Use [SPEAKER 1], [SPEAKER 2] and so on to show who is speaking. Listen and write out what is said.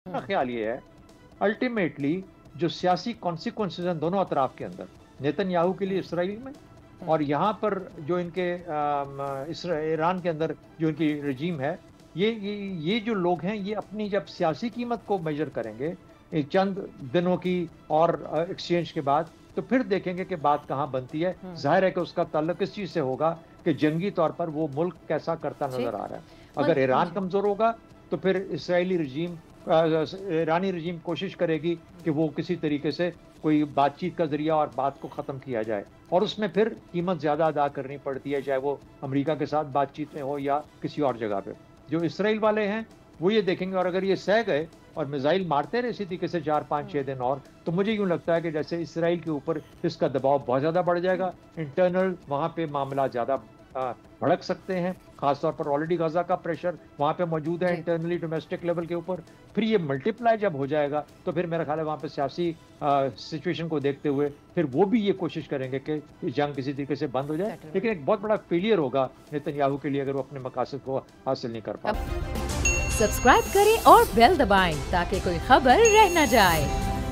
[SPEAKER 1] मेरा ख्याल ये है अल्टीमेटली जो सियासी कॉन्सिक्वेंसेज हैं दोनों अतराफ के अंदर, नेतन्याहू के लिए इसराइल में और यहाँ पर जो इनके ईरान के अंदर जो इनकी रजीम है, ये जो लोग हैं ये अपनी जब सियासी कीमत को मेजर करेंगे चंद दिनों की और एक्सचेंज के बाद, तो फिर देखेंगे कि बात कहाँ बनती है। जाहिर है कि उसका ताल्लुक किस चीज़ से होगा कि जंगी तौर पर वो मुल्क कैसा करता नजर आ रहा है। अगर ईरान कमज़ोर होगा तो फिर इसराइली रजीम ईरानी रजीम कोशिश करेगी कि वो किसी तरीके से कोई बातचीत का जरिया और बात को ख़त्म किया जाए, और उसमें फिर कीमत ज़्यादा अदा करनी पड़ती है, चाहे वो अमेरिका के साथ बातचीत में हो या किसी और जगह पे। जो इसराइल वाले हैं वो ये देखेंगे, और अगर ये सह गए और मिसाइल मारते रहे इसी तरीके से 4-5-6 दिन और, तो मुझे यूँ लगता है कि जैसे इसराइल के ऊपर इसका दबाव बहुत ज़्यादा बढ़ जाएगा। इंटरनल वहाँ पे मामला ज़्यादा भड़क सकते हैं, खासतौर पर ऑलरेडी गाजा का प्रेशर वहाँ पे मौजूद है इंटरनली डोमेस्टिक लेवल के ऊपर। फिर ये मल्टीप्लाई जब हो जाएगा तो फिर मेरा ख्याल है वहाँ पे सियासी सिचुएशन को देखते हुए फिर वो भी ये कोशिश करेंगे कि जंग किसी तरीके से बंद हो जाए, लेकिन एक बहुत बड़ा फेलियर होगा नेतन्याहू के लिए अगर वो अपने मकासद को हासिल नहीं कर पाए।
[SPEAKER 2] सब्सक्राइब करें और बेल दबाएं ताकि कोई खबर रह न जाए।